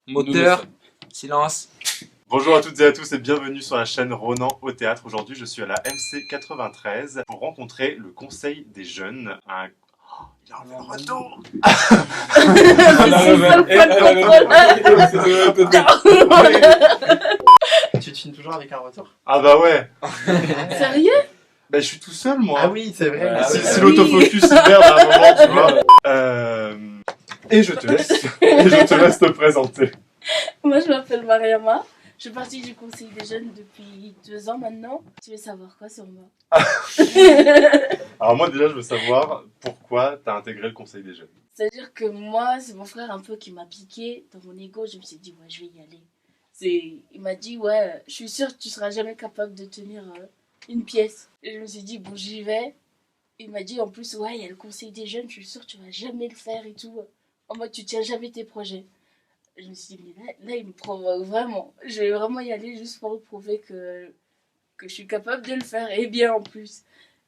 Moteur, silence. Bonjour à toutes et à tous et bienvenue sur la chaîne Ronan au théâtre. Aujourd'hui, je suis à la MC 93 pour rencontrer le Conseil des jeunes. Il a enlevé le retour. Tu te filmes toujours avec un retour? Ah bah ouais. Sérieux? Bah je suis tout seul moi. Ah oui, c'est vrai. Si l'autofocus il merde à un moment, tu vois. Et je te laisse te présenter. Moi, je m'appelle Mariama. Je fais partie du conseil des jeunes depuis 2 ans maintenant. Tu veux savoir quoi sur moi? Alors moi déjà je veux savoir pourquoi t'as intégré le Conseil des jeunes. C'est-à-dire que moi, c'est mon frère un peu qui m'a piqué dans mon ego. Je me suis dit, ouais, je vais y aller. Il m'a dit, ouais, je suis sûre que tu seras jamais capable de tenir une pièce. Et je me suis dit, bon, j'y vais. Il m'a dit, en plus, ouais, il y a le conseil des jeunes, je suis sûre que tu vas jamais le faire et tout. En mode, tu tiens jamais tes projets. Je me suis dit, mais là, il me provoque vraiment. Je vais vraiment y aller juste pour prouver que je suis capable de le faire, et bien en plus.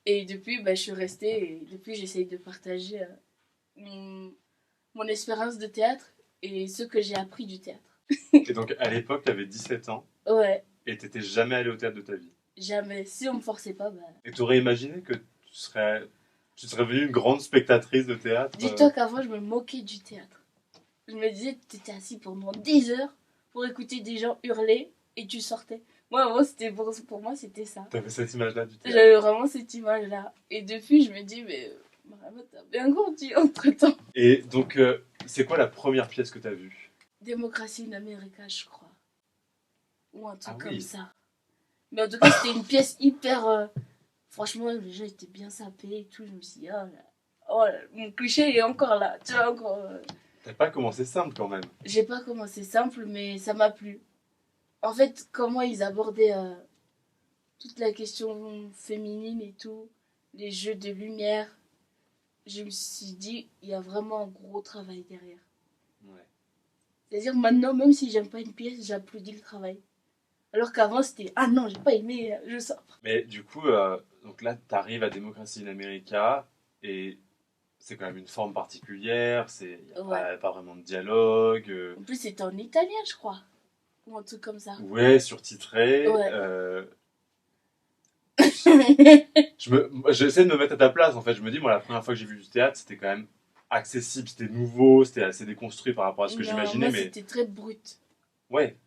Et depuis, bah, je suis restée, et depuis, j'essaye de partager mon expérience de théâtre et ce que j'ai appris du théâtre. Et donc à l'époque t'avais 17 ans Ouais, et t'étais jamais allé au théâtre de ta vie. jamais. Si on me forçait pas, bah. Et t'aurais imaginé que tu serais devenue une grande spectatrice de théâtre. Dis-toi qu'avant, je me moquais du théâtre. Je me disais, tu étais assis pendant 10 heures pour écouter des gens hurler et tu sortais. Moi, avant, pour moi, c'était ça. T'avais cette image-là du théâtre. J'avais vraiment cette image-là. Et depuis, je me dis, mais Mariama, t'as bien grandi entre-temps. Et donc, c'est quoi la première pièce que t'as vue? Démocratie in America, je crois. Ou un truc Ah comme oui. ça. Mais en tout cas, c'était une pièce hyper... Franchement, les gens étaient bien sapés et tout. Je me suis dit, oh là, mon cliché est encore là. Tu vois, encore... T'as pas commencé simple quand même. J'ai pas commencé simple, mais ça m'a plu. En fait, comment ils abordaient toute la question féminine et tout, les jeux de lumière, je me suis dit, il y a vraiment un gros travail derrière. Ouais. C'est-à-dire maintenant, même si j'aime pas une pièce, j'applaudis le travail. Alors qu'avant, c'était, ah non, j'ai pas aimé, je sors. Mais du coup, donc là, t'arrives à Démocratie in America et c'est quand même une forme particulière. Y a Ouais. pas vraiment de dialogue. En plus, c'était en italien, je crois. Ou un truc comme ça. Ouais, surtitré. Ouais. J'essaie de me mettre à ta place en fait. Je me dis, moi, la première fois que j'ai vu du théâtre, c'était quand même accessible, c'était nouveau, c'était assez déconstruit par rapport à ce que Non, j'imaginais. moi, Mais c'était très brut. ouais.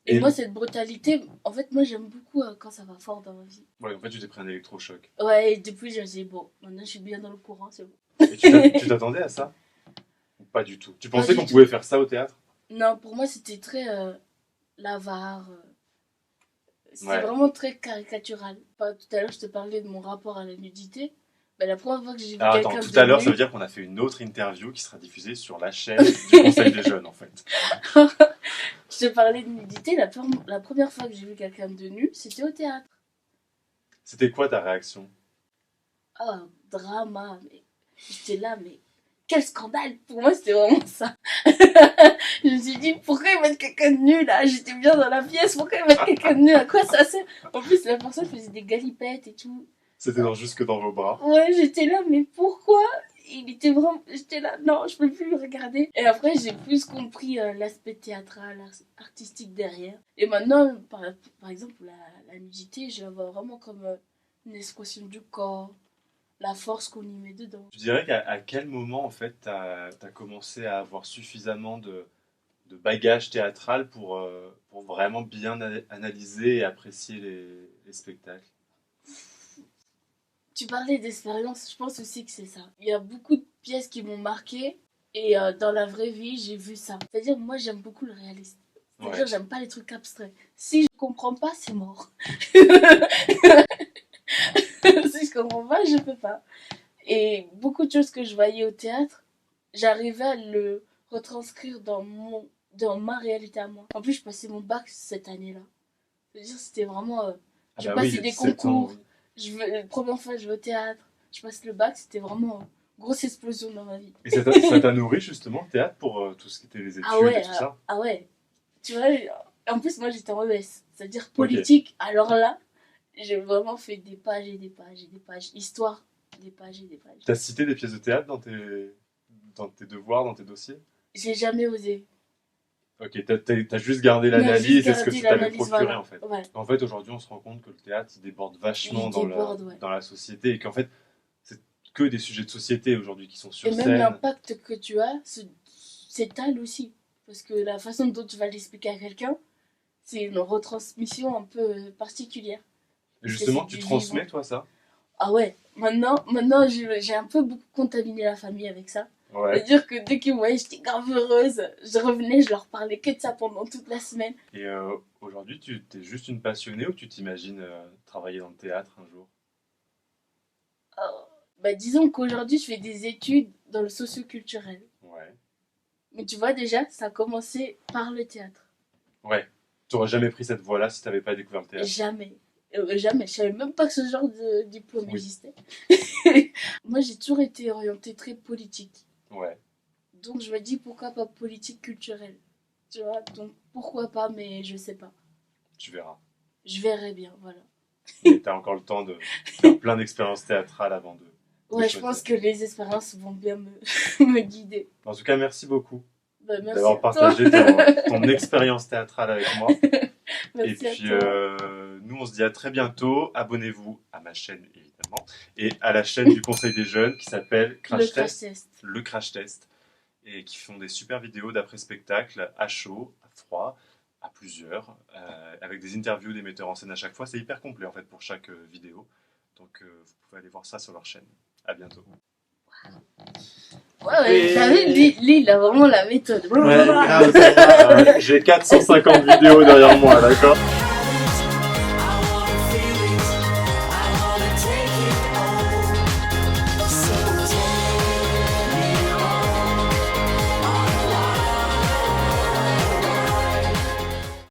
Et moi, cette brutalité, en fait, moi, j'aime beaucoup quand ça va fort dans ma vie. Ouais, en fait, tu t'es pris un électrochoc. Ouais, et depuis, je me suis dit, bon, maintenant, je suis bien dans le courant, c'est bon. Et tu t'attendais à ça? Ou pas du tout? Tu Pas pensais du qu'on tout. pouvait faire ça au théâtre? Non, pour moi, c'était très l'avare. C'était Ouais. vraiment très caricatural. Tout à l'heure, je te parlais de mon rapport à la nudité. Ben, la première fois que j'ai vu Alors attends, quelqu'un tout à l'heure, de ça veut nu, dire qu'on a fait une autre interview qui sera diffusée sur la chaîne du Conseil des jeunes en fait. je te parlais de nudité. La première fois que j'ai vu quelqu'un de nu, c'était au théâtre. C'était quoi ta réaction? Oh, drama. Mais j'étais là, mais quel scandale! Pour moi, c'était vraiment ça. Je me suis dit, pourquoi ils mettent quelqu'un de nu là? J'étais bien dans la pièce, pourquoi ils mettent quelqu'un de nu? À quoi ça sert? En plus, la personne faisait des galipettes et tout. C'était dans Jusque dans vos bras. Ouais, j'étais là, mais pourquoi? Il était vraiment. J'étais là, non, je peux plus le regarder. Et après, j'ai plus compris l'aspect théâtral, artistique derrière. Et maintenant, par exemple, la nudité, je la vois vraiment comme une expression du corps, la force qu'on y met dedans. Tu dirais qu'à quel moment en fait t'as commencé à avoir suffisamment de bagage théâtral pour vraiment bien analyser et apprécier les spectacles? Tu parlais d'expérience, je pense aussi que c'est ça. Il y a beaucoup de pièces qui m'ont marqué et dans la vraie vie, j'ai vu ça. C'est-à-dire, moi, j'aime beaucoup le réalisme. C'est-à-dire, Ouais. j'aime pas les trucs abstraits. Si je comprends pas, c'est mort. Si je comprends pas, je peux pas. Et beaucoup de choses que je voyais au théâtre, j'arrivais à le retranscrire dans ma réalité à moi. En plus, je passais mon bac cette année-là. C'est-à-dire, c'était vraiment... Ah je bah passais oui, des 7 ans, concours. oui. La première fois, je vais au théâtre. Je passe le bac, c'était vraiment une grosse explosion dans ma vie. Et ça t'a nourri justement le théâtre pour tout ce qui était les études Ah ouais, et tout ça? ah ouais. Tu vois, en plus, moi, j'étais en ES. C'est-à-dire Ok. politique. Alors là, j'ai vraiment fait des pages et des pages et des pages. Histoire, des pages et des pages. T'as cité des pièces de théâtre dans tes devoirs, dans tes dossiers? J'ai jamais osé. Ok, t'as juste gardé On a l'analyse juste et ce que gardé tu t'avais l'analyse, procuré voilà. en fait. Ouais. En fait, aujourd'hui, on se rend compte que le théâtre, il déborde vachement Il déborde, ouais. dans la société et qu'en fait, c'est que des sujets de société aujourd'hui qui sont sur Et même scène. l'impact que tu as s'étale aussi. Parce que la façon dont tu vas l'expliquer à quelqu'un, c'est une retransmission un peu particulière. Et justement, c'est tu du transmets, vivant. toi, ça? Ah ouais, maintenant j'ai un peu beaucoup contaminé la famille avec ça. Ouais. C'est-à-dire que dès qu'ils me voyaient, j'étais grave heureuse. Je revenais, je leur parlais que de ça pendant toute la semaine. Et aujourd'hui, tu t'es juste une passionnée ou tu t'imagines travailler dans le théâtre un jour? Bah, disons qu'aujourd'hui, je fais des études dans le socio-culturel. Ouais. Mais tu vois déjà, ça a commencé par le théâtre. Ouais. T'aurais jamais pris cette voie-là si t'avais pas découvert le théâtre. Jamais. Jamais. Je savais même pas que ce genre de diplôme Oui. existait. Moi, j'ai toujours été orientée très politique. Ouais. Donc, je me dis pourquoi pas politique culturelle. Tu vois, donc pourquoi pas, mais je sais pas. Tu verras. Je verrai bien, voilà. Et t'as encore le temps de faire plein d'expériences théâtrales avant de Ouais, je choisir. pense que les expériences vont bien me guider. En tout cas, merci beaucoup Bah, merci d'avoir à toi. partagé ton expérience théâtrale avec moi. Et Merci puis, à toi. nous, on se dit à très bientôt. Abonnez-vous à ma chaîne, évidemment, et à la chaîne du Conseil des Jeunes qui s'appelle Le Crash crash Test. test. Le Crash Test, et qui font des super vidéos d'après-spectacle à chaud, à froid, à plusieurs, avec des interviews des metteurs en scène à chaque fois. C'est hyper complet en fait pour chaque vidéo. Donc vous pouvez aller voir ça sur leur chaîne. À bientôt. Ouais, t'as vu, lui, il a vraiment la méthode. J'ai 450 vidéos derrière moi, d'accord?